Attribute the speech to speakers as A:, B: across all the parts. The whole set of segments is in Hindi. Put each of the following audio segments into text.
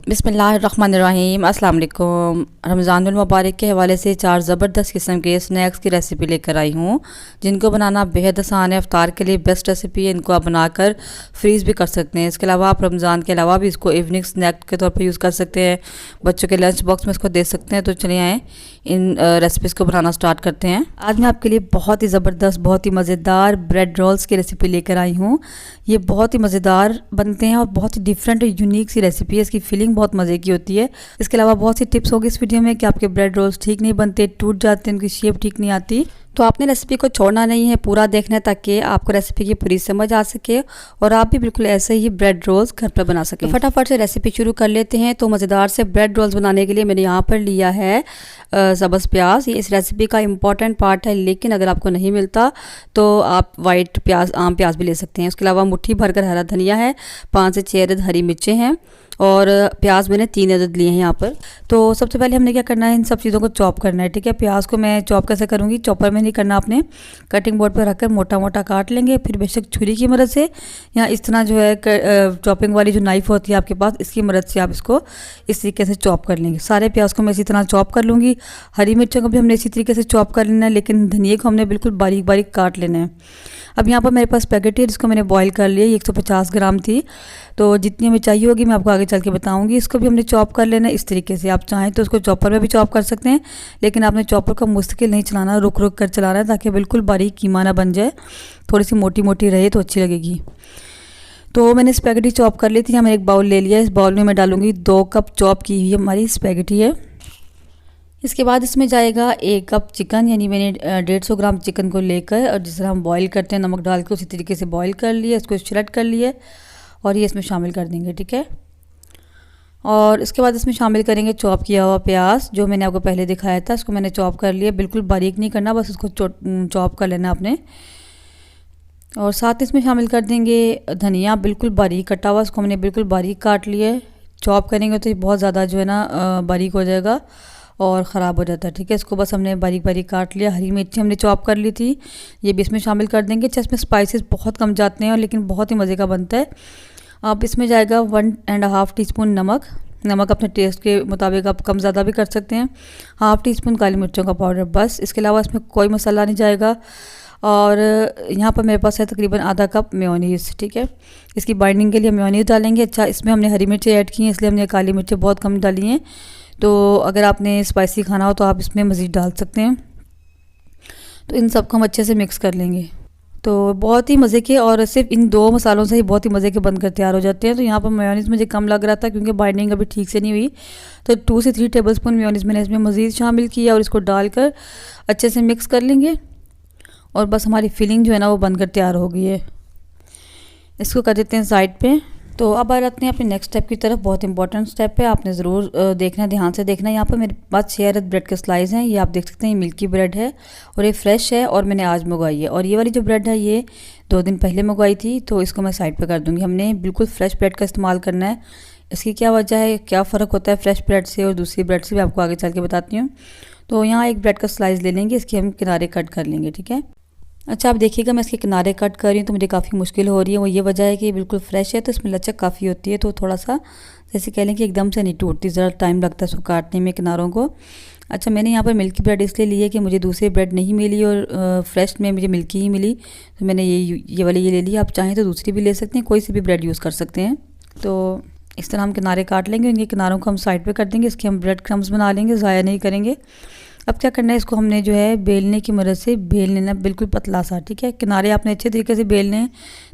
A: बिस्मिल्लाहिर्रहमानिर्रहीम अस्सलाम वालेकुम। रमज़ानुल मुबारक के हवाले से 4 ज़बरदस्त किस्म के स्नैक्स की रेसिपी लेकर आई हूँ, जिनको बनाना बेहद आसान है। इफ्तार के लिए बेस्ट रेसिपी है। इनको आप बनाकर फ्रीज़ भी कर सकते हैं। इसके अलावा आप रमज़ान के अलावा भी इसको इवनिंग स्नैक के तौर पर यूज़ कर सकते हैं। बच्चों के लंच बॉक्स में इसको दे सकते हैं। तो चलिए आएँ इन रेसिपीज़ को बनाना स्टार्ट करते हैं। आज मैं आपके लिए बहुत ही ज़बरदस्त, बहुत ही मज़ेदार ब्रेड रोल्स की रेसिपी लेकर आई हूँ। ये बहुत ही मज़ेदार बनते हैं और बहुत ही डिफरेंट और यूनिक सी रेसिपी है। इसकी फीलिंग बहुत मज़े की होती है। इसके अलावा बहुत सी टिप्स होगी इस वीडियो में कि आपके ब्रेड रोल्स ठीक नहीं बनते, टूट जाते हैं, उनकी शेप ठीक नहीं आती। तो आपने रेसिपी को छोड़ना नहीं है, पूरा देखना है ताकि आपको रेसिपी की पूरी समझ आ सके और आप भी बिल्कुल ऐसे ही ब्रेड रोल्स घर पर बना सकें। तो फटाफट से रेसिपी शुरू कर लेते हैं। तो मज़ेदार से ब्रेड रोल्स बनाने के लिए मैंने यहाँ पर लिया है सब्ज़ प्याज। ये इस रेसिपी का इम्पॉर्टेंट पार्ट है, लेकिन अगर आपको नहीं मिलता तो आप वाइट प्याज, आम प्याज भी ले सकते हैं। उसके अलावा मुट्ठी भरकर हरा धनिया है, 5 से 6 अदद हरी मिर्चें हैं और प्याज मैंने 3 अदद लिए हैं यहाँ पर। तो सबसे पहले हमने क्या करना है, इन सब चीज़ों को चॉप करना है। ठीक है, प्याज को मैं चॉप कैसे करूँगी, चॉपर में नहीं करना, आपने कटिंग बोर्ड पर रखकर मोटा मोटा काट लेंगे। फिर बेशक छुरी की मदद से या इस तरह जो है चॉपिंग वाली जो नाइफ़ होती है आपके पास, इसकी मदद से आप इसको इस तरीके से चॉप कर लेंगे। सारे प्याज को मैं इसी तरह चॉप कर लूँगी। हरी मिर्चों को भी हमने इसी तरीके से चॉप कर लेना है, लेकिन धनिया को हमने बिल्कुल बारीक बारीक काट लेना है। अब यहाँ पर मेरे पास स्पैगेटी है, जिसको मैंने बॉईल कर लिया। 150 ग्राम थी, तो जितनी हमें चाहिए होगी मैं आपको आगे चल के बताऊंगी। इसको भी हमने चॉप कर लेना है इस तरीके से। आप चाहें तो उसको चॉपर में भी चॉप कर सकते हैं, लेकिन आपने चॉपर का मुश्किल नहीं चलाना, रुक रुक कर चलाना है ताकि बिल्कुल बारीक कीमा ना बन जाए। थोड़ी सी मोटी मोटी रहे तो अच्छी लगेगी। तो मैंने स्पैगेटी चॉप कर ली थी। यहाँ मैंने एक बाउल ले लिया। इस बाउल में मैं डालूँगी 2 कप चॉप की हुई हमारी स्पैगेटी है। इसके बाद इसमें जाएगा 1 कप चिकन, यानी मैंने 150 ग्राम चिकन को लेकर और जिस तरह हम बॉईल करते हैं नमक डाल के, उसी तरीके से बॉईल कर लिया। इसको श्रेड कर लिया और ये इसमें शामिल कर देंगे। ठीक है, और इसके बाद इसमें शामिल करेंगे चॉप किया हुआ प्याज, जो मैंने आपको पहले दिखाया था। इसको मैंने चॉप कर लिया, बिल्कुल बारीक नहीं करना, बस इसको चॉप कर लेना आपने। और साथ इसमें शामिल कर देंगे धनिया, बिल्कुल बारीक कटा हुआ। इसको हमने बिल्कुल बारीक काट लिया है। चॉप करेंगे तो ये बहुत ज़्यादा जो है ना बारीक हो जाएगा और ख़राब हो जाता है। ठीक है, इसको बस हमने बारीक बारीक काट लिया। हरी मिर्ची हमने चॉप कर ली थी, ये भी इसमें शामिल कर देंगे। अच्छा, इसमें स्पाइसेस बहुत कम जाते हैं और लेकिन बहुत ही मज़े का बनता है। अब इसमें जाएगा 1.5 टीस्पून नमक। नमक अपने टेस्ट के मुताबिक आप कम ज़्यादा भी कर सकते हैं। 1/2 टीस्पून काली मिर्चों का पाउडर, बस। इसके अलावा इसमें कोई मसाला नहीं जाएगा। और यहाँ पर मेरे पास है तकरीबन आधा कप मेयोनीज़। ठीक है, इसकी बाइंडिंग के लिए मेयोनीज़ डालेंगे। अच्छा, इसमें हमने हरी मिर्ची ऐड की हैं, इसलिए हमने काली मिर्चें बहुत कम डाली हैं। तो अगर आपने स्पाइसी खाना हो तो आप इसमें मज़ीद डाल सकते हैं। तो इन सबको हम अच्छे से मिक्स कर लेंगे। तो बहुत ही मज़े के, और सिर्फ इन 2 मसालों से ही बहुत ही मज़े के बनकर तैयार हो जाते हैं। तो यहाँ पर मेयोनीज़ मुझे कम लग रहा था क्योंकि बाइंडिंग अभी ठीक से नहीं हुई, तो 2 से 3 टेबलस्पून मेयोनीज़ मैंने इसमें मज़ीद शामिल किया और इसको डालकर अच्छे से मिक्स कर लेंगे। और बस हमारी फिलिंग जो है ना वो बनकर तैयार हो गई है। इसको कर देते हैं साइड पे। तो अब आ जाते हैं अपने नेक्स्ट स्टेप की तरफ। बहुत इंपॉर्टेंट स्टेप है, आपने ज़रूर देखना, ध्यान से देखना। यहाँ पर मेरे पास 6 अदद ब्रेड के स्लाइस हैं। ये आप देख सकते हैं, ये मिल्की ब्रेड है और ये फ्रेश है और मैंने आज मंगवाई है। और ये वाली जो ब्रेड है ये 2 दिन पहले मंगवाई थी, तो इसको मैं साइड पर कर दूँगी। हमने बिल्कुल फ्रेश ब्रेड का इस्तेमाल करना है। इसकी क्या वजह है, क्या फ़र्क होता है फ्रेश ब्रेड से और दूसरी ब्रेड से, भी आपको आगे चल के बताती हूँ। तो यहाँ एक ब्रेड का स्लाइस ले लेंगे, इसके हम किनारे कट कर लेंगे। ठीक है, अच्छा आप देखिएगा, मैं इसके किनारे कट कर रही हूँ तो मुझे काफ़ी मुश्किल हो रही है। वो ये वजह है कि बिल्कुल फ्रेश है तो इसमें लचक काफ़ी होती है, तो थोड़ा सा जैसे कह लें कि एकदम से नहीं टूटती, ज़रा टाइम लगता है इसको काटने में किनारों को। अच्छा, मैंने यहाँ पर मिल्की ब्रेड इसलिए ली है कि मुझे दूसरी ब्रेड नहीं मिली और फ्रेश में मुझे मिल्की ही मिली, तो मैंने ये वाली ये ले ली। आप चाहें तो दूसरी भी ले सकते हैं, कोई सी भी ब्रेड यूज़ कर सकते हैं। तो इस तरह हम किनारे काट लेंगे, इनके किनारों को हम साइड पर कर देंगे। इसके हम ब्रेड क्रम्स बना लेंगे, ज़ाया नहीं करेंगे। अब क्या करना है, इसको हमने जो है बेलने की मदद से बेल लेना, बिल्कुल पतला सा। ठीक है, किनारे आपने अच्छे तरीके से बेलने हैं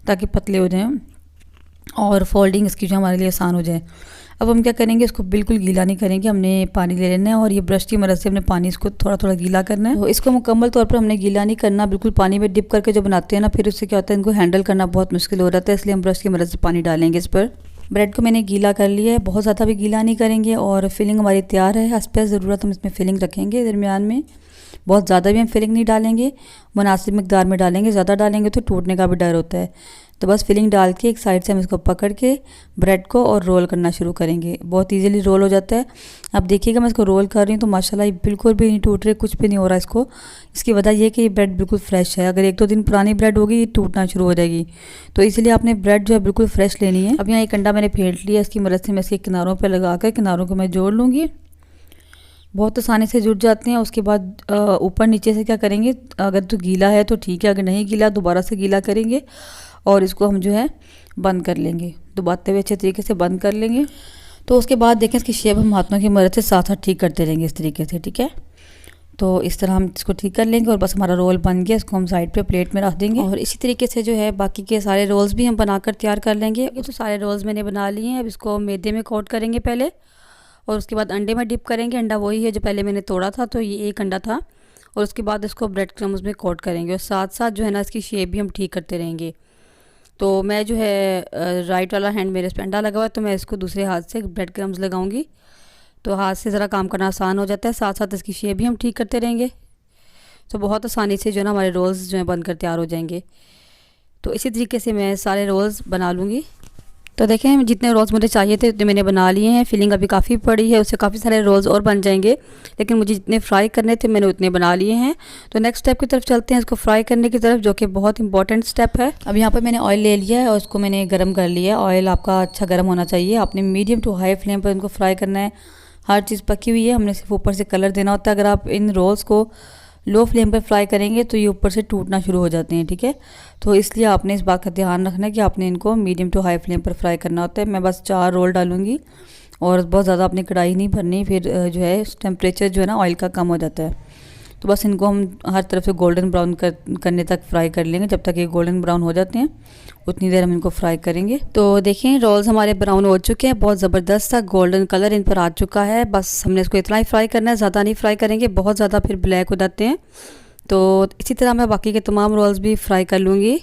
A: ताकि पतले हो जाएं और फोल्डिंग इसकी जो हमारे लिए आसान हो जाए। अब हम क्या करेंगे, इसको बिल्कुल गीला नहीं करेंगे, हमने पानी ले लेना है और ये ब्रश की मदद से हमने पानी इसको थोड़ा थोड़ा गीला करना है। तो इसको मुकम्मल तौर पर हमने गीला नहीं करना, बिल्कुल पानी में डिप करके जो बनाते हैं ना, फिर उससे क्या होता है, इनको हैंडल करना बहुत मुश्किल हो जाता है, इसलिए हम ब्रश की मदद से पानी डालेंगे इस पर। ब्रेड को मैंने गीला कर लिया है, बहुत ज़्यादा भी गीला नहीं करेंगे। और फिलिंग हमारी तैयार है। हंस पे ज़रूरत हम इसमें फिलिंग रखेंगे दरमियान में। बहुत ज़्यादा भी हम फिलिंग नहीं डालेंगे, मुनासिब मिकदार में डालेंगे। ज़्यादा डालेंगे तो टूटने का भी डर होता है। तो बस फिलिंग डाल के एक साइड से हम इसको पकड़ के ब्रेड को और रोल करना शुरू करेंगे। बहुत इजीली रोल हो जाता है। अब देखिएगा मैं इसको रोल कर रही हूँ तो माशाल्लाह ये बिल्कुल भी नहीं टूट रहे, कुछ भी नहीं हो रहा इसको। इसकी वजह ये है कि ये ब्रेड बिल्कुल फ्रेश है। अगर 1-2 दिन पुरानी ब्रेड होगी ये टूटना शुरू हो जाएगी। तो इसलिए आपने ब्रेड जो है बिल्कुल फ्रेश लेनी है। अब यहाँ एक अंडा मैंने फेंट लिया, इसकी मदद से मैं इसके किनारों पर लगा कर किनारों को मैं जोड़ लूँगी। बहुत आसानी से जुड़ जाते हैं। उसके बाद ऊपर नीचे से क्या करेंगे, अगर तो गीला है तो ठीक है, अगर नहीं गीला दोबारा से गीला करेंगे और इसको हम जो है बंद कर लेंगे, दबाते हुए अच्छे तरीके से बंद कर लेंगे। तो उसके बाद देखें इसकी शेप हम हाथों की मदद से साथ साथ ठीक करते रहेंगे इस तरीके से, ठीक है। तो इस तरह हम इसको ठीक कर लेंगे और बस हमारा रोल बन गया। इसको हम साइड पे प्लेट में रख देंगे और इसी तरीके से जो है बाकी के सारे रोल्स भी हम बनाकर तैयार कर लेंगे। ये तो सारे रोल्स मैंने बना लिए हैं। अब इसको मैदे में कोट करेंगे पहले और उसके बाद अंडे में डिप करेंगे। अंडा वही है जो पहले मैंने तोड़ा था, तो ये एक अंडा था। और उसके बाद इसको ब्रेड क्रम्स में कोट करेंगे और साथ साथ जो है ना इसकी शेप भी हम ठीक करते रहेंगे। तो मैं जो है राइट वाला हैंड मेरे पे अंडा लगा हुआ है, तो मैं इसको दूसरे हाथ से ब्रेड क्रम्स लगाऊंगी। तो हाथ से ज़रा काम करना आसान हो जाता है, साथ साथ इसकी शेप भी हम ठीक करते रहेंगे। तो बहुत आसानी से जो है ना हमारे रोल्स जो है बनकर तैयार हो जाएंगे। तो इसी तरीके से मैं सारे रोल्स बना लूँगी। तो देखें जितने रोल्स मुझे चाहिए थे उतने मैंने बना लिए हैं। फिलिंग अभी काफ़ी पड़ी है, उससे काफ़ी सारे रोल्स और बन जाएंगे, लेकिन मुझे जितने फ्राई करने थे मैंने उतने बना लिए हैं। तो नेक्स्ट स्टेप की तरफ चलते हैं, इसको फ्राई करने की तरफ, जो कि बहुत इंपॉर्टेंट स्टेप है। अब यहाँ पर मैंने ऑयल ले लिया है और उसको मैंने गर्म कर लिया है। ऑयल आपका अच्छा गर्म होना चाहिए। आपने मीडियम टू हाई फ्लेम पर इनको फ्राई करना है। हर चीज़ पकी हुई है, हमने सिर्फ ऊपर से कलर देना होता है। अगर आप इन रोल्स को लो फ्लेम पर फ्राई करेंगे तो ये ऊपर से टूटना शुरू हो जाते हैं, ठीक है। तो इसलिए आपने इस बात का ध्यान रखना है कि आपने इनको मीडियम टू हाई फ्लेम पर फ्राई करना होता है। मैं बस 4 रोल डालूंगी और बहुत ज़्यादा अपनी कढ़ाई नहीं भरनी, फिर जो है टेम्परेचर जो है ना ऑयल का कम हो जाता है। तो बस इनको हम हर तरफ से गोल्डन ब्राउन करने तक फ्राई कर लेंगे। जब तक ये गोल्डन ब्राउन हो जाते हैं उतनी देर हम इनको फ्राई करेंगे। तो देखें रोल्स हमारे ब्राउन हो चुके हैं, बहुत ज़बरदस्त सा गोल्डन कलर इन पर आ चुका है। बस हमने इसको इतना ही फ्राई करना है, ज़्यादा नहीं फ्राई करेंगे, बहुत ज़्यादा फिर ब्लैक हो जाते हैं। तो इसी तरह मैं बाकी के तमाम रोल्स भी फ्राई कर लूँगी।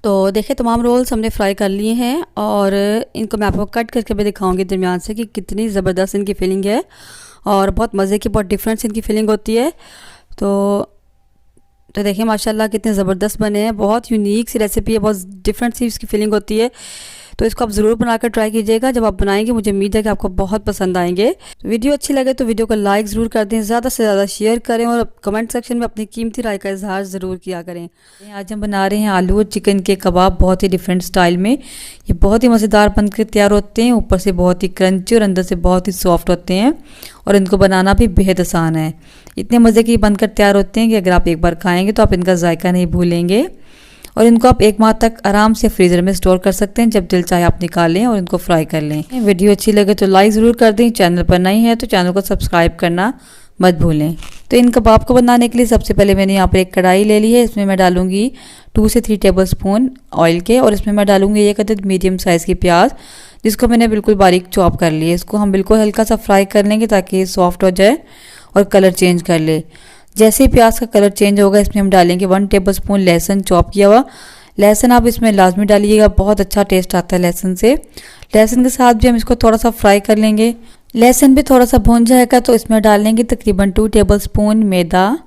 A: तो देखिए तमाम रोल्स हमने फ्राई कर लिए हैं और इनको मैं आपको कट करके भी दिखाऊंगी दरमियान से कि कितनी ज़बरदस्त इनकी फीलिंग है और बहुत मज़े की, बहुत डिफरेंट इनकी फीलिंग होती है। तो देखिए माशाल्लाह कितने ज़बरदस्त बने हैं। बहुत यूनिक सी रेसिपी है, बहुत डिफरेंट सी इसकी फीलिंग होती है। तो इसको आप ज़रूर बनाकर ट्राई कीजिएगा। जब आप बनाएंगे मुझे उम्मीद है कि आपको बहुत पसंद आएंगे। तो वीडियो अच्छी लगे तो वीडियो को लाइक ज़रूर कर दें, ज़्यादा से ज़्यादा शेयर करें और कमेंट सेक्शन में अपनी कीमती राय का इजहार ज़रूर किया करें। आज हम बना रहे हैं आलू और चिकन के कबाब, बहुत ही डिफरेंट स्टाइल में। ये बहुत ही मज़ेदार बनकर तैयार होते हैं, ऊपर से बहुत ही क्रंची और अंदर से बहुत ही सॉफ्ट होते हैं और इनको बनाना भी बेहद आसान है। इतने मज़े की बनकर तैयार होते हैं कि अगर आप एक बार खाएँगे तो आप इनका जायका नहीं भूलेंगे। और इनको आप 1 माह तक आराम से फ्रीज़र में स्टोर कर सकते हैं, जब दिल चाहे आप निकाल लें और इनको फ्राई कर लें। वीडियो अच्छी लगे तो लाइक ज़रूर कर दें, चैनल पर नई है तो चैनल को सब्सक्राइब करना मत भूलें। तो इन कबाब को बनाने के लिए सबसे पहले मैंने यहाँ पर एक कढ़ाई ले ली है। इसमें मैं डालूंगी 2 से 3 टेबलस्पून ऑयल के और इसमें मैं डालूंगी 1 अदद मीडियम साइज़ की प्याज, जिसको मैंने बिल्कुल बारीक चॉप कर लिया है। इसको हम बिल्कुल हल्का सा फ्राई कर लेंगे ताकि सॉफ्ट हो जाए और कलर चेंज कर ले। जैसे ही प्याज का कलर चेंज होगा इसमें हम डालेंगे 1 टेबलस्पून लहसुन चॉप किया हुआ। लहसुन आप इसमें लाजमी डालिएगा, बहुत अच्छा टेस्ट आता है लहसुन से। लहसुन के साथ भी हम इसको थोड़ा सा फ्राई कर लेंगे। लहसुन भी थोड़ा सा भून जाएगा तो इसमें डालेंगे तकरीबन 2 टेबलस्पून मैदा,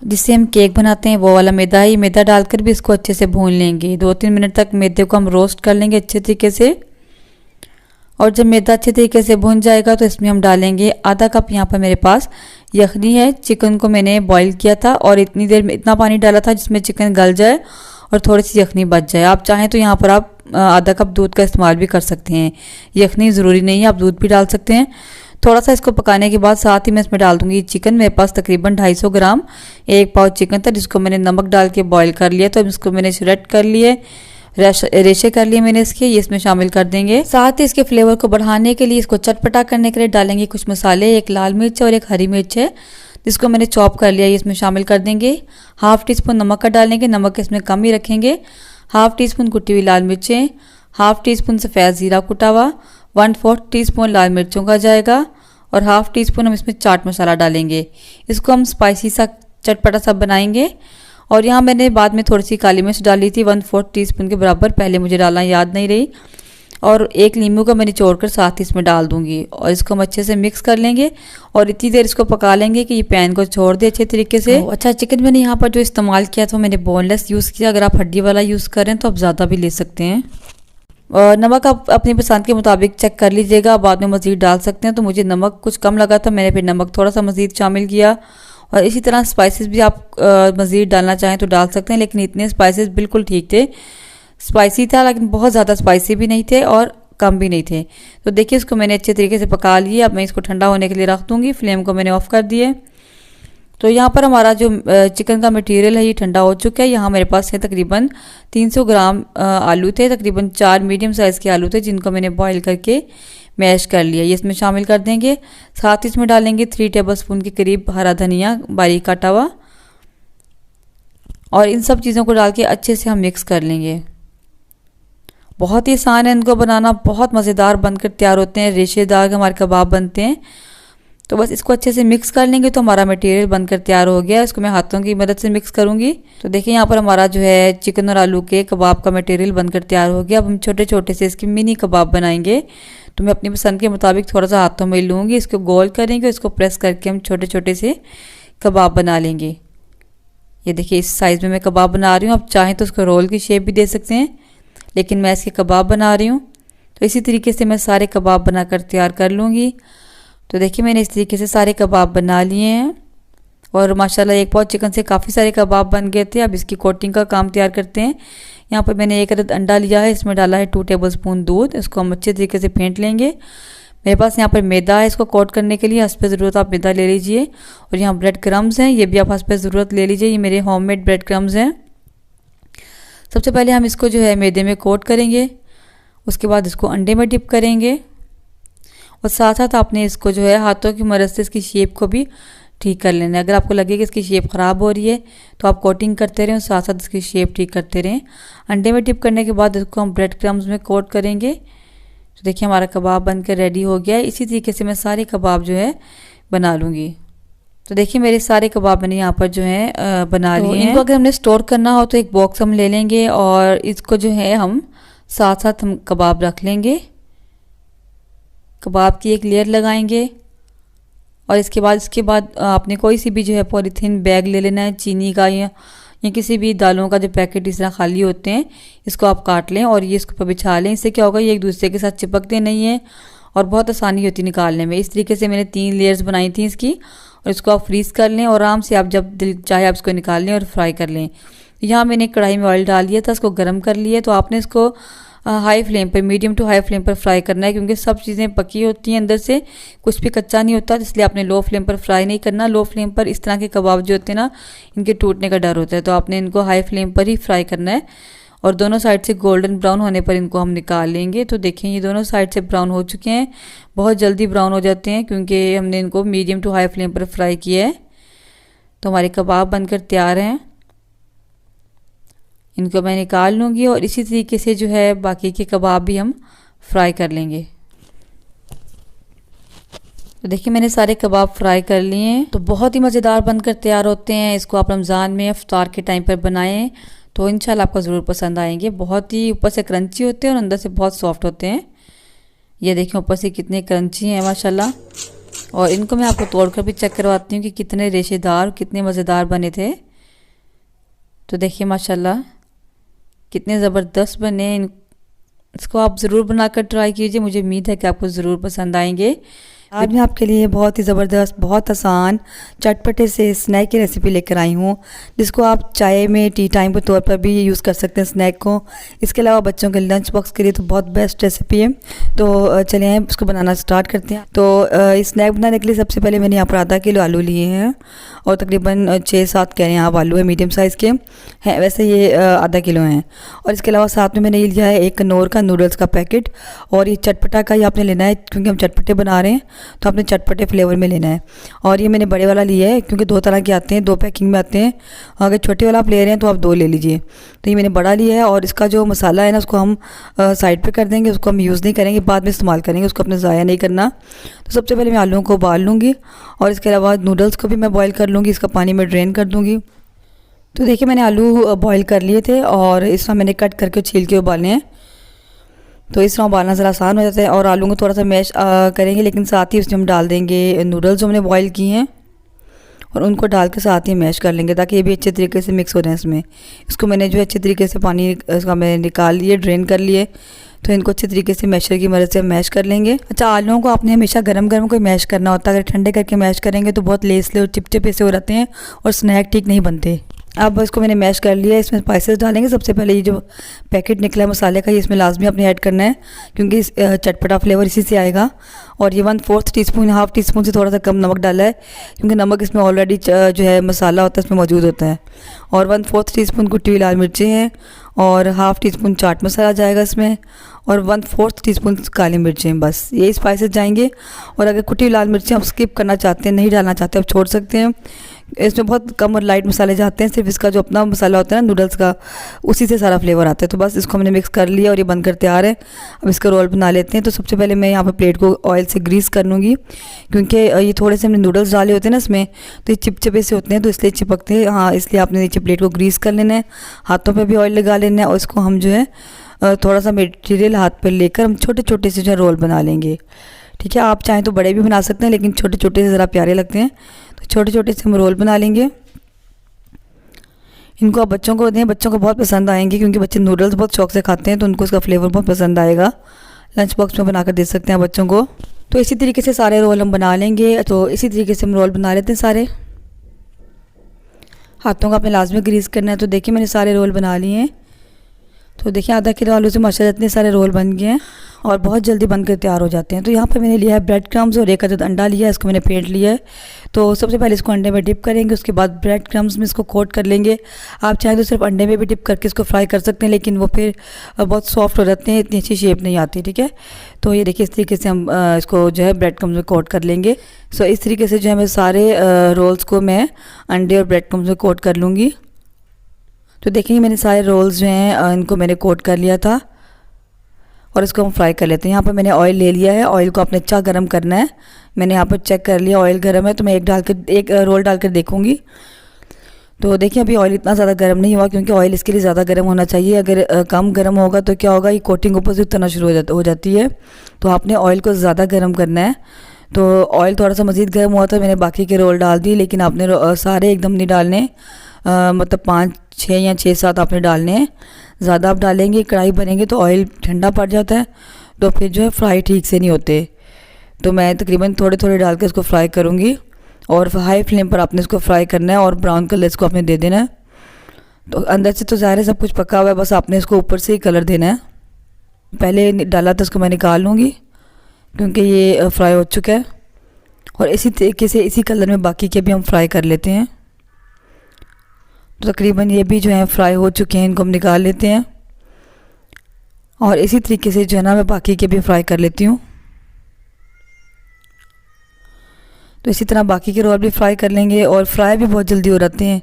A: जिससे हम केक बनाते हैं वो वाला मैदा ही। मैदा डालकर भी इसको अच्छे से भून लेंगे। 2-3 मिनट तक मैदे को हम रोस्ट कर लेंगे अच्छे तरीके से। और जब मैदा अच्छे तरीके से भुन जाएगा तो इसमें हम डालेंगे आधा कप, यहाँ पर मेरे पास यखनी है। चिकन को मैंने बॉईल किया था और इतनी देर में इतना पानी डाला था जिसमें चिकन गल जाए और थोड़ी सी यखनी बच जाए। आप चाहें तो यहाँ पर आप आधा कप दूध का इस्तेमाल भी कर सकते हैं, यखनी ज़रूरी नहीं है, आप दूध भी डाल सकते हैं। थोड़ा सा इसको पकाने के बाद साथ ही मैं इसमें डाल दूंगी चिकन। मेरे पास तकरीबन 250 ग्राम 1 पाव चिकन था, जिसको मैंने नमक डाल के बॉईल कर लिया। तो इसको मैंने श्रेड कर लिए, रेशे कर लिए मैंने इसके, ये इसमें शामिल कर देंगे। साथ ही इसके फ्लेवर को बढ़ाने के लिए, इसको चटपटा करने के लिए डालेंगे कुछ मसाले। 1 लाल मिर्च और 1 हरी मिर्च है, जिसको मैंने चॉप कर लिया, ये इसमें शामिल कर देंगे। हाफ टी स्पून नमक का डालेंगे, नमक इसमें कम ही रखेंगे। हाफ टी स्पून कुटी हुई लाल मिर्चें, हाफ टी स्पून सफ़ेद ज़ीरा कुटा हुआ, 1/4 टीस्पून लाल मिर्चों का जाएगा और हाफ टी स्पून हम इसमें चाट मसाला डालेंगे। इसको हम स्पाइसी सा चटपटा सा बनाएंगे। और यहाँ मैंने बाद में थोड़ी सी काली मिर्च डाली थी 1/4 टीस्पून के बराबर, पहले मुझे डालना याद नहीं रही। और एक नींबू का मैं निचोड़ कर साथ ही इसमें डाल दूंगी और इसको हम अच्छे से मिक्स कर लेंगे और इतनी देर इसको पका लेंगे कि ये पैन को छोड़ दे अच्छे तरीके से। अच्छा, चिकन मैंने यहाँ पर जो इस्तेमाल किया था मैंने बोनलेस यूज़ किया। अगर आप हड्डी वाला यूज़ करें तो आप ज़्यादा भी ले सकते हैं। और नमक आप अपनी पसंद के मुताबिक चेक कर लीजिएगा, बाद में मज़ीद डाल सकते हैं। तो मुझे नमक कुछ कम लगा था, मैंने फिर नमक थोड़ा सा मज़ीद शामिल किया। और इसी तरह स्पाइसेस भी आप मज़ीद डालना चाहें तो डाल सकते हैं, लेकिन इतने स्पाइसेस बिल्कुल ठीक थे। स्पाइसी था लेकिन बहुत ज़्यादा स्पाइसी भी नहीं थे और कम भी नहीं थे। तो देखिए इसको मैंने अच्छे तरीके से पका लिए। अब मैं इसको ठंडा होने के लिए रख दूँगी। फ्लेम को मैंने ऑफ़ कर दिए। तो यहाँ पर हमारा जो चिकन का मटेरियल है ये ठंडा हो चुका है। यहाँ मेरे पास है तकरीबन 300 ग्राम आलू थे, तकरीबन 4 मीडियम साइज़ के आलू थे जिनको मैंने बॉईल करके मैश कर लिया। ये इसमें शामिल कर देंगे। साथ ही इसमें डालेंगे 3 टेबलस्पून के करीब हरा धनिया बारीक काटा हुआ और इन सब चीज़ों को डाल के अच्छे से हम मिक्स कर लेंगे। बहुत ही आसान है इनको बनाना, बहुत मज़ेदार बनकर तैयार होते हैं, रेशेदार हमारे कबाब बनते हैं। तो बस इसको अच्छे से मिक्स कर लेंगे तो हमारा मटेरियल बनकर तैयार हो गया। इसको मैं हाथों की मदद से मिक्स करूंगी। तो देखिए यहाँ पर हमारा जो है चिकन और आलू के कबाब का मटेरियल बनकर तैयार हो गया। अब हम छोटे छोटे से इसके मिनी कबाब बनाएंगे। तो मैं अपनी पसंद के मुताबिक थोड़ा सा हाथों में लूँगी, इसको गोल करेंगे, इसको प्रेस करके हम छोटे छोटे से कबाब बना लेंगे। ये देखिए इस साइज़ में मैं कबाब बना रही हूँ। आप चाहें तो उसको रोल की शेप भी दे सकते हैं, लेकिन मैं इसके कबाब बना रही हूँ। तो इसी तरीके से मैं सारे कबाब बनाकर तैयार कर लूँगी। तो देखिए मैंने इस तरीके से सारे कबाब बना लिए हैं और माशाल्लाह एक पॉट चिकन से काफ़ी सारे कबाब बन गए थे। अब इसकी कोटिंग का काम तैयार करते हैं। यहाँ पर मैंने 1 अदद अंडा लिया है, इसमें डाला है 2 टेबलस्पून दूध। इसको हम अच्छे तरीके से फेंट लेंगे। मेरे पास यहाँ पर मैदा है, इसको कोट करने के लिए हस्बे ज़रूरत आप मैदा ले लीजिए। और यहाँ ब्रेड क्रम्स हैं, ये भी आप हस्बे ज़रूरत ले लीजिए। ये मेरे होममेड ब्रेड क्रम्स हैं। सबसे पहले हम इसको जो है मैदे में कोट करेंगे, उसके बाद इसको अंडे में डिप करेंगे और साथ साथ आपने इसको जो है हाथों की मदद से इसकी शेप को भी ठीक कर लेना है। अगर आपको लगे कि इसकी शेप ख़राब हो रही है तो आप कोटिंग करते रहें और साथ साथ इसकी शेप ठीक करते रहें। अंडे में डिप करने के बाद इसको हम ब्रेड क्रम्स में कोट करेंगे। तो देखिए हमारा कबाब बनकर रेडी हो गया है। इसी तरीके से मैं सारे कबाब जो है बना लूँगी। तो देखिए मेरे सारे कबाब मैंने यहाँ पर जो है बना लिए हैं। इनको अगर हमने स्टोर करना हो तो एक बॉक्स हम ले लेंगे और इसको जो है हम साथ साथ हम कबाब रख लेंगे। कबाब की एक लेयर लगाएंगे और इसके बाद आपने कोई सी भी जो है पॉलीथीन बैग ले लेना है, चीनी का या किसी भी दालों का जो पैकेट इस तरह खाली होते हैं, इसको आप काट लें और ये इसके ऊपर बिछा लें। इससे क्या होगा, ये एक दूसरे के साथ चिपकते नहीं हैं और बहुत आसानी होती है निकालने में। इस तरीके से मैंने 3 लेयर्स बनाई थी इसकी और इसको आप फ्रीज़ कर लें और आराम से आप जब दिल चाहे आप इसको निकाल लें और फ्राई कर लें। यहाँ मैंने कढ़ाई में ऑयल डाल दिया था, इसको गर्म कर लिया। तो आपने इसको हाई फ्लेम पर, मीडियम टू हाई फ्लेम पर फ्राई करना है, क्योंकि सब चीज़ें पकी होती हैं अंदर से, कुछ भी कच्चा नहीं होता। इसलिए आपने लो फ्लेम पर फ्राई नहीं करना। लो फ्लेम पर इस तरह के कबाब जो होते हैं ना, इनके टूटने का डर होता है। तो आपने इनको हाई फ्लेम पर ही फ्राई करना है और दोनों साइड से गोल्डन ब्राउन होने पर इनको हम निकाल लेंगे। तो देखें ये दोनों साइड से ब्राउन हो चुके हैं। बहुत जल्दी ब्राउन हो जाते हैं क्योंकि हमने इनको मीडियम टू हाई फ्लेम पर फ्राई किया है। तो हमारे कबाब बनकर तैयार हैं। इनको मैं निकाल लूँगी और इसी तरीके से जो है बाकी के कबाब भी हम फ्राई कर लेंगे। तो देखिए मैंने सारे कबाब फ्राई कर लिए हैं। तो बहुत ही मज़ेदार बनकर तैयार होते हैं। इसको आप रमज़ान में इफ्तार के टाइम पर बनाएं तो इंशाल्लाह आपको ज़रूर पसंद आएंगे। बहुत ही ऊपर से क्रंची होते हैं और अंदर से बहुत सॉफ्ट होते हैं। ये देखें ऊपर से कितने क्रंची हैं माशाल्लाह। और इनको मैं आपको तोड़कर भी चेक करवाती हूँ कि कितने रेशेदार, कितने मज़ेदार बने थे। तो देखिए माशाल्लाह कितने ज़बरदस्त बने। इसको आप ज़रूर बनाकर ट्राई कीजिए, मुझे उम्मीद है कि आपको ज़रूर पसंद आएंगे। आज मैं आपके लिए बहुत ही ज़बरदस्त, बहुत आसान, चटपटे से स्नैक की रेसिपी लेकर आई हूँ, जिसको आप चाय में टी टाइम के तौर पर भी यूज़ कर सकते हैं स्नैक को। इसके अलावा बच्चों के लंच बॉक्स के लिए तो बहुत बेस्ट रेसिपी है। तो चलिए इसको बनाना स्टार्ट करते हैं। तो इस स्नैक बनाने के लिए सबसे पहले मैंने यहाँ पर आधा किलो आलू लिए हैं और तकरीबन 6-7 कह रहे हैं आप आलू है, मीडियम साइज़ के हैं, वैसे ये आधा किलो हैं। और इसके अलावा साथ में मैंने ये लिया है 1 कनौर का नूडल्स का पैकेट। और ये चटपटा का ही आपने लेना है क्योंकि हम चटपटे बना रहे हैं, तो आपने चटपटे फ्लेवर में लेना है। और ये मैंने बड़े वाला लिया है क्योंकि 2 तरह के आते हैं, 2 पैकिंग में आते हैं। अगर छोटे वाला आप ले रहे हैं तो आप 2 ले लीजिए। तो ये मैंने बड़ा लिया है और इसका जो मसाला है ना उसको हम साइड पे कर देंगे, उसको हम यूज़ नहीं करेंगे, बाद में इस्तेमाल करेंगे, उसको अपने ज़ाया नहीं करना। तो सबसे पहले मैं आलूओं को उबाल लूँगी और इसके अलावा नूडल्स को भी मैं बॉईल कर लूँगी, इसका पानी मैं ड्रेन कर दूँगी। तो देखिए मैंने आलू बॉईल कर लिए थे और इसमें मैंने कट करके छील के उबाले हैं। तो इस तरह उबालना ज़रा आसान हो जाता है। और आलू को थोड़ा सा मैश करेंगे, लेकिन साथ ही उसमें हम डाल देंगे नूडल्स जो हमने बॉईल किए हैं और उनको डाल के साथ ही मैश कर लेंगे ताकि ये भी अच्छे तरीके से मिक्स हो जाए इसमें। इसको मैंने जो अच्छे तरीके से पानी इसका मैंने निकाल लिए, ड्रेन कर लिए। तो इनको अच्छे तरीके से मैशर की मदद से मैश कर लेंगे। अच्छा, आलूओं को आपने हमेशा गरम गरम को मैश करना होता है। अगर ठंडे करके मैश करेंगे तो बहुत लेसले और चिपचिपे से हो जाते हैं और स्नैक ठीक नहीं बनते। अब इसको मैंने मैश कर लिया। इसमें स्पाइसेस डालेंगे। सबसे पहले ये जो पैकेट निकला है मसाले का, ये इसमें लाजमी अपने ऐड करना है क्योंकि चटपटा फ्लेवर इसी से आएगा। और ये 1/4 टीस्पून, हाफ टी स्पून से थोड़ा सा कम नमक डाला है क्योंकि नमक इसमें ऑलरेडी जो है मसाला होता है इसमें मौजूद होता है। और 1/4 टीस्पून कुटी हुई लाल मिर्चें हैं और half tea spoon chaat masala जाएगा इसमें और 1/4 टीस्पून काली मिर्चें। बस ये स्पाइसेस जाएंगे। और अगर कुटी हुई लाल मिर्चें आप स्किप करना चाहते हैं, नहीं डालना चाहते, आप छोड़ सकते हैं। इसमें बहुत कम और लाइट मसाले जाते हैं, सिर्फ इसका जो अपना मसाला होता है ना नूडल्स का, उसी से सारा फ्लेवर आता है। तो बस इसको हमने मिक्स कर लिया और ये बनकर तैयार है। अब इसका रोल बना लेते हैं। तो सबसे पहले मैं यहाँ पर प्लेट को ऑयल से ग्रीस कर लूँगी क्योंकि ये थोड़े से हमने नूडल्स डाले होते हैं ना इसमें, तो ये चिपचिपे से होते हैं तो इसलिए चिपकते हैं। हाँ, इसलिए आपने नीचे प्लेट को ग्रीस कर लेना है, हाथों पर भी ऑयल लगा लेना है और इसको हम जो है थोड़ा सा मटेरियल हाथ पर लेकर हम छोटे छोटे से जो है रोल बना लेंगे। ठीक है, आप चाहें तो बड़े भी बना सकते हैं, लेकिन छोटे छोटे से ज़रा प्यारे लगते हैं। तो छोटे छोटे से हम रोल बना लेंगे। इनको आप बच्चों को दें, बच्चों को बहुत पसंद आएंगे क्योंकि बच्चे नूडल्स बहुत शौक से खाते हैं, तो उनको इसका फ्लेवर बहुत पसंद आएगा। लंच बॉक्स में बनाकर दे सकते हैं बच्चों को। तो इसी तरीके से सारे रोल हम बना लेंगे। तो इसी तरीके से हम रोल बना लेते हैं सारे। हाथों का अपने लाजमी ग्रीस करना है। तो देखिए मैंने सारे रोल बना लिए हैं। तो देखिए आधा किलो आलू से माशाल्लाह इतने सारे रोल बन गए हैं और बहुत जल्दी बनकर तैयार हो जाते हैं। तो यहाँ पर मैंने लिया है ब्रेड क्रम्स और 1 अदद अंडा लिया है, इसको मैंने फेंट लिया है। तो सबसे पहले इसको अंडे में डिप करेंगे, उसके बाद ब्रेड क्रम्स में इसको कोट कर लेंगे। आप चाहें तो सिर्फ अंडे में भी डिप करके इसको फ्राई कर सकते हैं, लेकिन वो फिर बहुत सॉफ्ट हो जाते हैं, इतनी अच्छी शेप नहीं आती। ठीक है, तो ये देखिए इस तरीके से हम इसको जो है ब्रेड क्रम्स में कोट कर लेंगे। सो इस तरीके से जो है मैं सारे रोल्स को मैं अंडे और ब्रेड क्रम्स में कोट कर लूँगी। तो देखेंगे मैंने सारे रोल्स जो हैं इनको मैंने कोट कर लिया था और इसको हम फ्राई कर लेते हैं। यहाँ पर मैंने ऑयल ले लिया है। ऑयल को आपने अच्छा गर्म करना है। मैंने यहाँ पर चेक कर लिया ऑयल गर्म है, तो मैं एक रोल डालकर देखूँगी। तो देखिए अभी ऑयल इतना ज़्यादा गर्म नहीं हुआ क्योंकि ऑयल इसके लिए ज़्यादा गर्म होना चाहिए। अगर कम गर्म होगा तो क्या होगा, ये कोटिंग ऊपर से उतरना शुरू हो जाती है। तो आपने ऑयल को ज़्यादा गर्म करना है। तो ऑयल थोड़ा सा मज़ीद गर्म हुआ था, मैंने बाकी के रोल डाल दिए, लेकिन आपने सारे एकदम नहीं डालने, मतलब 5-6 या 6-7 आपने डालने हैं। ज़्यादा आप डालेंगे कढ़ाई बनेंगे तो ऑयल ठंडा पड़ जाता है, तो फिर जो है फ्राई ठीक से नहीं होते। तो मैं तकरीबन थोड़े थोड़े डाल के इसको फ्राई करूँगी और हाई फ्लेम पर आपने इसको फ्राई करना है और ब्राउन कलर इसको आपने दे देना है। तो अंदर से तो ज़ाहिर है सब कुछ पका हुआ है, बस आपने इसको ऊपर से ही कलर देना है। पहले डाला था उसको मैं निकाल लूँगी क्योंकि ये फ्राई हो चुका है। और इसी तरीके से इसी कलर में बाकी के भी हम फ्राई कर लेते हैं। तो तकरीबन ये भी जो है फ्राई हो चुके हैं, इनको हम निकाल लेते हैं। और इसी तरीके से जो है ना मैं बाकी के भी फ्राई कर लेती हूँ। तो इसी तरह बाकी के रोल भी फ्राई कर लेंगे और फ्राई भी बहुत जल्दी हो जाते हैं,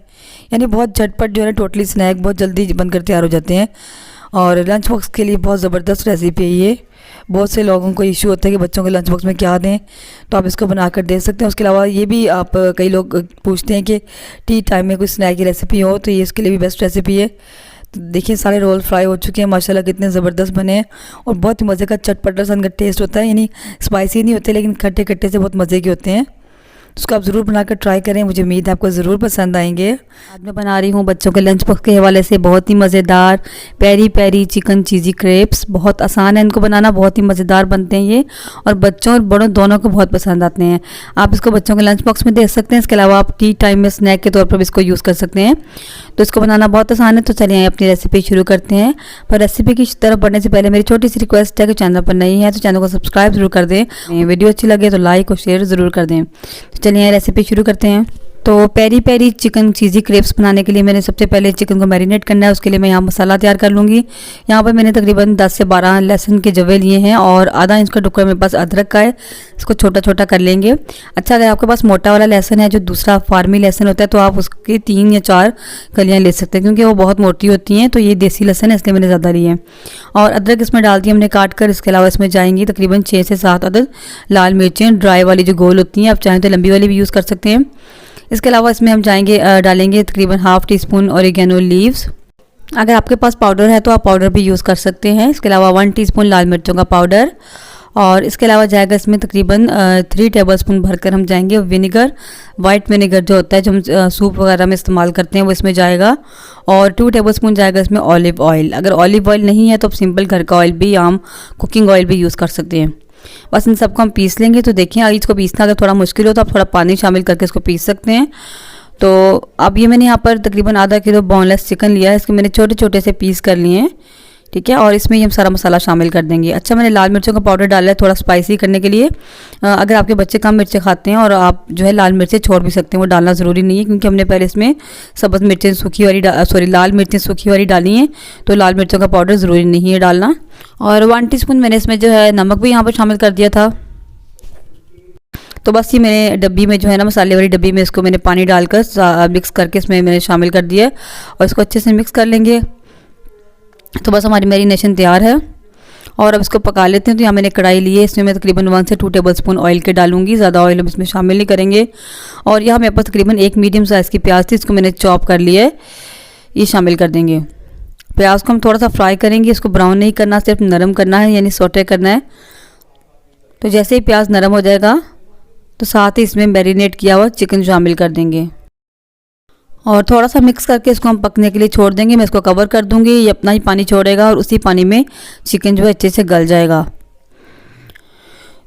A: यानी बहुत झटपट जो है ना टोटली स्नैक बहुत जल्दी बनकर तैयार हो जाते हैं। और लंच बॉक्स के लिए बहुत ज़बरदस्त रेसिपी है ये। बहुत से लोगों को इशू होता है कि बच्चों के लंच बॉक्स में क्या दें, तो आप इसको बनाकर दे सकते हैं। उसके अलावा ये भी आप कई लोग पूछते हैं कि टी टाइम में कोई स्नैक की रेसिपी हो, तो ये इसके लिए भी बेस्ट रेसिपी है। तो देखिए सारे रोल फ्राई हो चुके हैं माशाल्लाह, कितने ज़बरदस्त बने हैं और बहुत ही मज़े का चटपटा सा इनका टेस्ट होता है। यानी स्पाइसी नहीं होते लेकिन खट्टे खट्टे से बहुत मज़े के होते हैं। उसको आप ज़रूर बनाकर ट्राई करें, मुझे उम्मीद है आपको ज़रूर पसंद आएंगे। आज मैं बना रही हूँ बच्चों के लंच बॉक्स के हवाले से बहुत ही मज़ेदार peri peri chicken cheesy crepes. बहुत आसान है इनको बनाना, बहुत ही मज़ेदार बनते हैं ये और बच्चों और बड़ों दोनों को बहुत पसंद आते हैं। आप इसको बच्चों के लंच बॉक्स में दे सकते हैं। इसके अलावा आप टी टाइम में स्नैक के तौर पर भी इसको यूज़ कर सकते हैं। तो इसको बनाना बहुत आसान है। तो चलिए अपनी रेसिपी शुरू करते हैं। पर रेसिपी की तरफ बढ़ने से पहले मेरी छोटी सी रिक्वेस्ट है कि चैनल पर नहीं है तो चैनल को सब्सक्राइब जरूर कर दें। वीडियो अच्छी लगे तो लाइक और शेयर ज़रूर कर दें। चलिए रेसिपी शुरू करते हैं। तो peri peri chicken cheesy crepes बनाने के लिए मैंने सबसे पहले चिकन को मैरिनेट करना है। उसके लिए मैं यहाँ मसाला तैयार कर लूँगी। यहाँ पर मैंने तकरीबन 10 से 12 लहसुन के जवे लिए हैं और आधा इंच का टुकड़ा मेरे पास अदरक का है। इसको छोटा छोटा कर लेंगे। अच्छा, अगर आपके पास मोटा वाला लहसुन है जो दूसरा फार्मी लहसुन होता है तो आप उसकी 3 या 4 कलियाँ ले सकते हैं क्योंकि वो बहुत मोटी होती हैं। तो ये देसी लहसुन है इसलिए मैंने ज़्यादा लिए हैं। और अदरक इसमें डाल दिया हमने काट कर। इसके अलावा इसमें जाएंगी तकरीबन 6 से 7 अदद लाल मिर्चें, ड्राई वाली जो गोल होती हैं, आप चाहें तो लंबी वाली भी यूज़ कर सकते हैं। इसके अलावा इसमें हम डालेंगे तकरीबन half tea spoon oregano leaves. अगर आपके पास पाउडर है तो आप पाउडर भी यूज़ कर सकते हैं। इसके अलावा 1 टीस्पून लाल मिर्चों का पाउडर, और इसके अलावा जाएगा इसमें तकरीबन 3 टेबलस्पून भरकर हम जाएंगे विनेगर। वाइट विनेगर जो होता है, जो हम सूप वगैरह में इस्तेमाल करते हैं, वो इसमें जाएगा। और 2 टेबलस्पून जाएगा इसमें ऑलिव ऑयल। अगर ऑलिव ऑयल नहीं है तो आप सिंपल घर का ऑयल भी, आम कुकिंग ऑयल भी यूज़ कर सकते हैं। बस इन सबको हम पीस लेंगे। तो देखिए, अगर इसको पीसना अगर थोड़ा मुश्किल हो तो आप थोड़ा पानी शामिल करके इसको पीस सकते हैं। तो अब ये मैंने यहाँ पर तकरीबन आधा किलो बोनलेस चिकन लिया है, इसके मैंने छोटे छोटे से पीस कर लिए हैं, ठीक है। और इसमें ही हम सारा मसाला शामिल कर देंगे। अच्छा, मैंने लाल मिर्चों का पाउडर डाला है थोड़ा स्पाइसी करने के लिए। अगर आपके बच्चे कम मिर्चें खाते हैं और आप जो है लाल मिर्चें छोड़ भी सकते हैं, वो डालना ज़रूरी नहीं है, क्योंकि हमने पहले इसमें सब्ज़ मिर्चें सूखी वाली लाल मिर्चें सूखी वाली डाली हैं, तो लाल मिर्चों का पाउडर ज़रूरी नहीं है डालना। और 1 टीस्पून मैंने इसमें जो है नमक भी यहाँ पर शामिल कर दिया था। तो बस ये मैंने डब्बी में जो है ना, मसाले वाली डब्बी में इसको मैंने पानी डालकर मिक्स करके इसमें मैंने शामिल कर दिया है, और इसको अच्छे से मिक्स कर लेंगे। तो बस हमारी मैरिनेशन तैयार है, और अब इसको पका लेते हैं। तो यहाँ मैंने कढ़ाई ली है, इसमें मैं तकरीबन 1 से 2 टेबलस्पून ऑयल के डालूंगी, ज़्यादा ऑयल हम इसमें शामिल नहीं करेंगे। और यहाँ मेरे पास तकरीबन 1 मीडियम साइज़ की प्याज थी, इसको मैंने चॉप कर लिया है, ये शामिल कर देंगे। प्याज को हम थोड़ा सा फ्राई करेंगे, इसको ब्राउन नहीं करना, सिर्फ नरम करना है, यानी सौटे करना है। तो जैसे ही प्याज नरम हो जाएगा तो साथ ही इसमें मैरिनेट किया हुआ चिकन शामिल कर देंगे, और थोड़ा सा मिक्स करके इसको हम पकने के लिए छोड़ देंगे। मैं इसको कवर कर दूंगी, ये अपना ही पानी छोड़ेगा और उसी पानी में चिकन जो है अच्छे से गल जाएगा।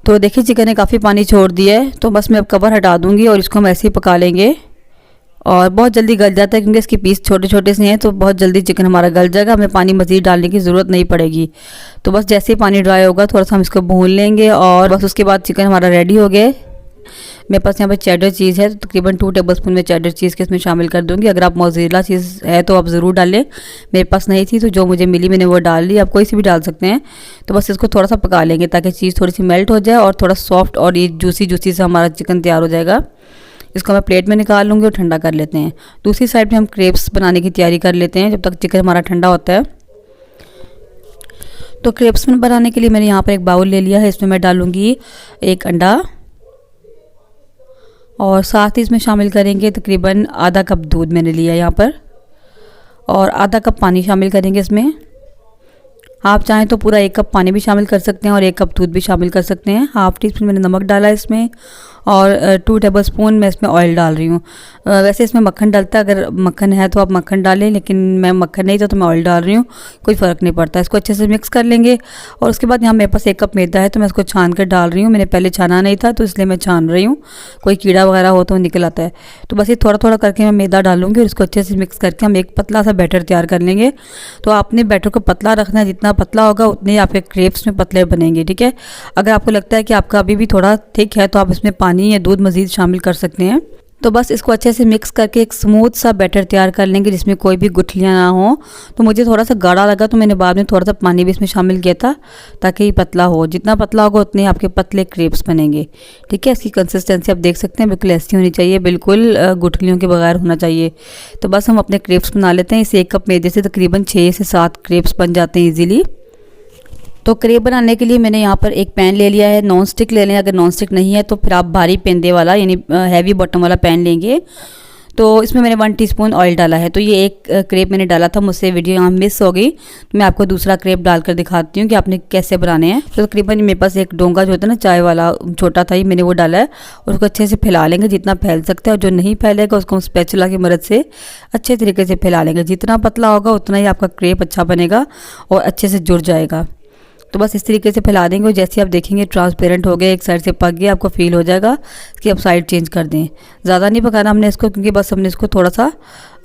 A: तो देखिए, चिकन ने काफ़ी पानी छोड़ दिया है, तो बस मैं अब कवर हटा दूंगी और इसको हम ऐसे ही पका लेंगे। और बहुत जल्दी गल जाता है, क्योंकि इसके पीस छोटे छोटे से हैं, तो बहुत जल्दी चिकन हमारा गल जाएगा, हमें पानी मज़ीद डालने की ज़रूरत नहीं पड़ेगी। तो बस जैसे ही पानी ड्राई होगा थोड़ा सा हम इसको भून लेंगे, और बस उसके बाद चिकन हमारा रेडी हो गया। मेरे पास यहाँ पर चेडर चीज़ है, तो तकरीबन 2 टेबलस्पून में चेडर चीज़ के इसमें शामिल कर दूँगी। अगर आप मोज़रेला चीज़ है तो आप ज़रूर डालें, मेरे पास नहीं थी तो जो मुझे मिली मैंने वो डाल ली, आप कोई सी भी डाल सकते हैं। तो बस इसको थोड़ा सा पका लेंगे ताकि चीज़ थोड़ी सी मेल्ट हो जाए और थोड़ा सॉफ्ट और ये जूसी जूसी से हमारा चिकन तैयार हो जाएगा। इसको मैं प्लेट में निकाल लूँगी और ठंडा कर लेते हैं। दूसरी साइड में हम क्रेप्स बनाने की तैयारी कर लेते हैं, जब तक चिकन हमारा ठंडा होता है। तो क्रेप्स बनाने के लिए मैंने यहाँ पर एक बाउल ले लिया है, इसमें मैं डालूँगी 1 अंडा, और साथ ही इसमें शामिल करेंगे तकरीबन आधा कप दूध मैंने लिया यहाँ पर, और आधा कप पानी शामिल करेंगे इसमें। आप चाहें तो पूरा 1 कप पानी भी शामिल कर सकते हैं और 1 कप दूध भी शामिल कर सकते हैं। 1/2 टीस्पून मैंने नमक डाला है इसमें, और 2 टेबलस्पून मैं इसमें ऑयल डाल रही हूँ। वैसे इसमें मक्खन डलता है, अगर मक्खन है तो आप मक्खन डालें, लेकिन मैं मक्खन नहीं था तो मैं ऑयल डाल रही हूँ, कोई फ़र्क नहीं पड़ता। इसको अच्छे से मिक्स कर लेंगे, और उसके बाद यहाँ मेरे पास 1 कप मैदा है, तो मैं इसको छान कर डाल रही हूँ। मैंने पहले छाना नहीं था तो इसलिए मैं छान रही हूँ, कोई कीड़ा वगैरह हो तो निकल आता है। तो बस ये थोड़ा थोड़ा करके मैं मैदा डालूंगी, और इसको अच्छे से मिक्स करके हम एक पतला सा बैटर तैयार कर लेंगे। तो आपने बैटर को पतला रखना है, जितना पतला होगा उतने ही आपके क्रेप्स में पतले बनेंगे, ठीक है। अगर आपको लगता है कि आपका अभी भी थोड़ा थिक है तो आप इसमें पानी या दूध मज़ीद शामिल कर सकते हैं। तो बस इसको अच्छे से मिक्स करके एक स्मूथ सा बैटर तैयार कर लेंगे, जिसमें कोई भी गुठलियाँ ना हो। तो मुझे थोड़ा सा गाढ़ा लगा तो मैंने बाद में थोड़ा सा पानी भी इसमें शामिल किया था, ताकि ये पतला हो। जितना पतला होगा उतने आपके पतले क्रेप्स बनेंगे, ठीक है। इसकी कंसिस्टेंसी आप देख सकते हैं, बिल्कुल ऐसी होनी चाहिए, बिल्कुल गुठलियों के बगैर होना चाहिए। तो बस हम अपने क्रेप्स बना लेते हैं। इस 1 कप मैदे से तकरीबन 6 से 7 क्रेप्स बन जाते हैं ईजीली। तो क्रेप बनाने के लिए मैंने यहाँ पर एक पैन ले लिया है, नॉन स्टिक ले लें, अगर नॉन स्टिक नहीं है तो फिर आप भारी पेंदे वाला यानी हैवी बॉटम वाला पैन लेंगे। तो इसमें मैंने 1 टीस्पून ऑयल डाला है। तो ये एक क्रेप मैंने डाला था, मुझसे वीडियो यहाँ मिस हो गई, तो मैं आपको दूसरा क्रेप डालकर दिखाती हूँ कि आपने कैसे बनाने हैं। तो तकरीबन मेरे पास एक डोंगा जो होता है ना चाय वाला, छोटा था, ही मैंने वो डाला है, और उसको अच्छे से फैला लेंगे जितना फैल सकते हैं, और जो नहीं फैलेगा उसको हम स्पैचुला की मदद से अच्छे तरीके से फैला लेंगे। जितना पतला होगा उतना ही आपका क्रेप अच्छा बनेगा और अच्छे से जुड़ जाएगा। तो बस इस तरीके से फैला देंगे, और जैसे आप देखेंगे ट्रांसपेरेंट हो गया, एक साइड से पक गया, आपको फील हो जाएगा कि अब साइड चेंज कर दें। ज़्यादा नहीं पकाना हमने इसको, क्योंकि बस हमने इसको थोड़ा सा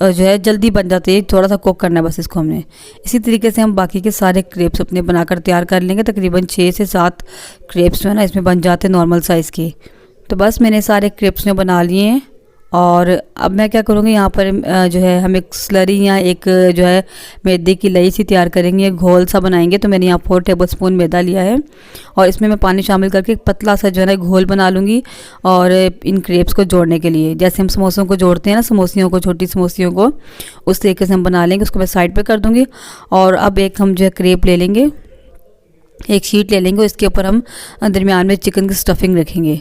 A: जो है जल्दी बन जाती है, थोड़ा सा कुक करना है बस इसको हमने। इसी तरीके से हम बाकी के सारे क्रेप्स अपने बनाकर तैयार कर लेंगे। तकरीबन 6 से 7 क्रेप्स जो है ना इसमें बन जाते हैं नॉर्मल साइज़ के। तो बस मैंने सारे क्रेप्स में बना लिए हैं, और अब मैं क्या करूँगी, यहाँ पर जो है हम एक स्लरी या एक जो है मैदे की लई सी तैयार करेंगे, घोल सा बनाएंगे। तो मैंने यहाँ 4 टेबलस्पून मैदा लिया है, और इसमें मैं पानी शामिल करके एक पतला सा जो है ना घोल बना लूँगी, और इन क्रेप्स को जोड़ने के लिए जैसे हम समोसों को जोड़ते हैं ना, समोसियों को, छोटी समोसियों को, उस तरीके से हम बना लेंगे। उसको मैं साइड पर कर दूँगी, और अब एक हम जो है क्रेप ले लेंगे, एक शीट ले लेंगे, इसके ऊपर हम दरमियान में चिकन की स्टफिंग रखेंगे।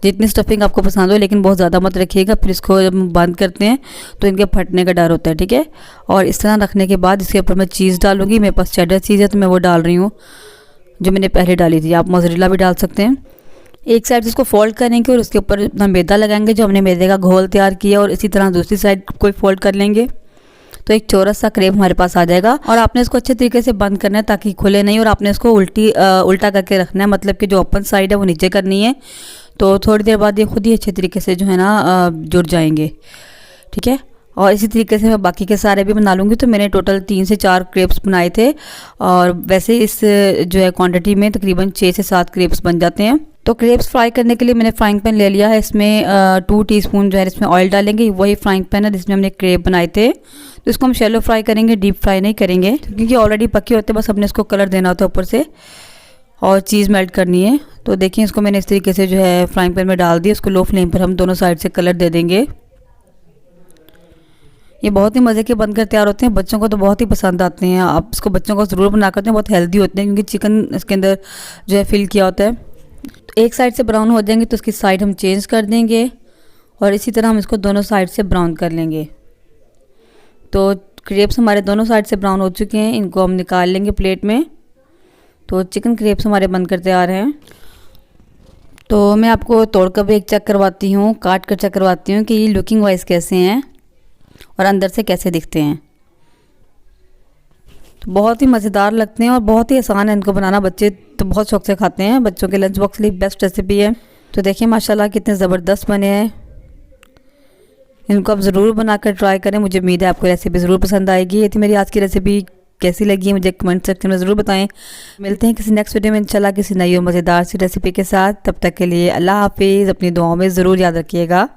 A: जितनी स्टफिंग आपको पसंद हो, लेकिन बहुत ज़्यादा मत रखिएगा, फिर इसको जब हम बंद करते हैं तो इनके फटने का डर होता है, ठीक है। और इस तरह रखने के बाद इसके ऊपर मैं चीज़ डालूँगी। मेरे पास चेडर चीज़ है तो मैं वो डाल रही हूँ, जो मैंने पहले डाली थी। आप मोज़रेला भी डाल सकते हैं। एक साइड से इसको फोल्ड करेंगे और उसके ऊपर अपना मैदा लगाएंगे, जो हमने मैदे का घोल तैयार किया, और इसी तरह दूसरी साइड को फोल्ड कर लेंगे तो एक चौरस सा क्रेप हमारे पास आ जाएगा। और आपने इसको अच्छे तरीके से बंद करना है ताकि खुले नहीं, और आपने इसको उल्टा करके रखना है, मतलब कि जो ओपन साइड है वो नीचे करनी है। तो थोड़ी देर बाद ये खुद ही अच्छे तरीके से जो है ना जुड़ जाएंगे, ठीक है। और इसी तरीके से मैं बाकी के सारे भी बना लूँगी। तो मैंने टोटल 3 से 4 क्रेप्स बनाए थे, और वैसे इस जो है क्वांटिटी में तकरीबन 6 से 7 क्रेप्स बन जाते हैं। तो क्रेप्स फ्राई करने के लिए मैंने फ्राइंग पैन ले लिया है। इसमें 2 टीस्पून जो है इसमें ऑयल डालेंगे। वही फ्राइंग पैन है जिसमें हमने क्रेप बनाए थे। तो इसको हम शैलो फ्राई करेंगे, डीप फ्राई नहीं करेंगे, क्योंकि ऑलरेडी पके होते हैं, बस हमने इसको कलर देना होता है ऊपर से, और चीज़ मेल्ट करनी है। तो देखिए इसको मैंने इस तरीके से जो है फ्राइंग पैन में डाल दिया। इसको लो फ्लेम पर हम दोनों साइड से कलर दे देंगे। ये बहुत ही मज़े के बनकर तैयार होते हैं, बच्चों को तो बहुत ही पसंद आते हैं। आप इसको बच्चों को ज़रूर बना करते हैं, बहुत हेल्दी होते हैं, क्योंकि चिकन इसके अंदर जो है फिल किया होता है। तो एक साइड से ब्राउन हो जाएंगे तो उसकी साइड हम चेंज कर देंगे, और इसी तरह हम इसको दोनों साइड से ब्राउन कर लेंगे। तो क्रेप्स हमारे दोनों साइड से ब्राउन हो चुके हैं, इनको हम निकाल लेंगे प्लेट में। तो चिकन क्रेप्स हमारे बनकर तैयार हैं। तो मैं आपको तोड़ कर भी एक चेक करवाती हूँ, काट कर चेक करवाती हूँ कि ये लुकिंग वाइज कैसे हैं और अंदर से कैसे दिखते हैं। तो बहुत ही मज़ेदार लगते हैं और बहुत ही आसान है इनको बनाना। बच्चे तो बहुत शौक से खाते हैं, बच्चों के लंच बॉक्स के लिए बेस्ट रेसिपी है। तो देखिए माशाल्लाह कितने ज़बरदस्त बने हैं। इनको आप ज़रूर बनाकर ट्राई करें। मुझे उम्मीद है आपको रेसिपी ज़रूर पसंद आएगी। ये थी मेरी आज की रेसिपी, कैसी लगी मुझे कमेंट सेक्शन में ज़रूर बताएं। मिलते हैं किसी नेक्स्ट वीडियो में इंशाल्लाह किसी नई और मज़ेदार सी रेसिपी के साथ। तब तक के लिए अल्लाह हाफिज़। अपनी दुआओं में ज़रूर याद रखिएगा।